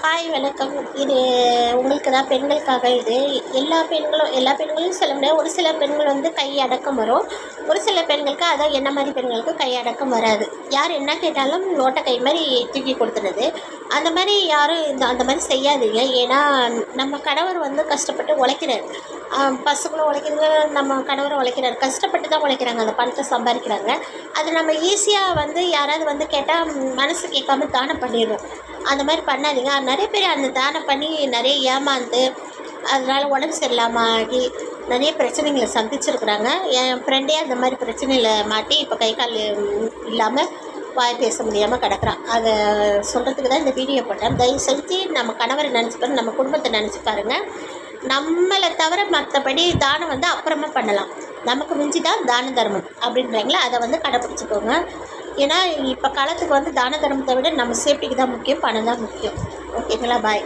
Hi வணக்கம். இது உங்களுக்கு தான் பெண்களுக்காக. இது எல்லா பெண்களும் சொல்ல முடியாது. ஒரு சில பெண்கள் வந்து கை அடக்கம் வரும். ஒரு சில பெண்களுக்கு, அதான் என்ன மாதிரி பெண்களுக்கு கை அடக்கம் வராது. யார் என்ன கேட்டாலும் ஓட்ட கை மாதிரி தூக்கி கொடுத்துறது. அந்த மாதிரி யாரும் அந்த மாதிரி செய்யாதீங்க. ஏன்னா நம்ம கணவர் வந்து கஷ்டப்பட்டு உழைக்கிறார். பசங்களும் உழைக்கிறாங்க, நம்ம கணவரும் உழைக்கிறார். கஷ்டப்பட்டு தான் உழைக்கிறாங்க, அந்த பணத்தை சம்பாதிக்கிறாங்க. அது நம்ம ஈஸியாக வந்து யாராவது வந்து கேட்டால் மனசு கேட்காம தானம் பண்ணிடுறோம். அந்த மாதிரி பண்ணாதீங்க. நிறைய பேர் அந்த தானம் பண்ணி நிறைய ஏமாந்து அதனால் உடம்பு சரியில்லாமல் ஆகி நிறைய பிரச்சனைகளை சந்திச்சிருக்கிறாங்க. என் ஃப்ரெண்டே அந்த மாதிரி பிரச்சனையில் மாட்டி இப்போ கை கால் இல்லாமல் வாய் பேச முடியாமல் கிடக்குறான். அதை சொல்கிறதுக்கு தான் இந்த வீடியோ போட்டேன். தயவு செஞ்சு நம்ம கணவரை நினச்சி பாருங்கள், நம்ம குடும்பத்தை நினச்சி பாருங்கள். நம்மளை தவிர மற்றபடி தானம் வந்து அப்புறமா பண்ணலாம். நமக்கு மிஞ்சி தான் தான தர்மம் அப்படின்றாங்களே, அதை வந்து கடைப்பிடிச்சிக்கோங்க. ஏன்னா இப்போ காலத்துக்கு வந்து தான தர்மத்தை விட நம்ம சேஃப்டிக்கு தான் முக்கியம், பணம் தான் முக்கியம். ஓகேங்களா? பாய்.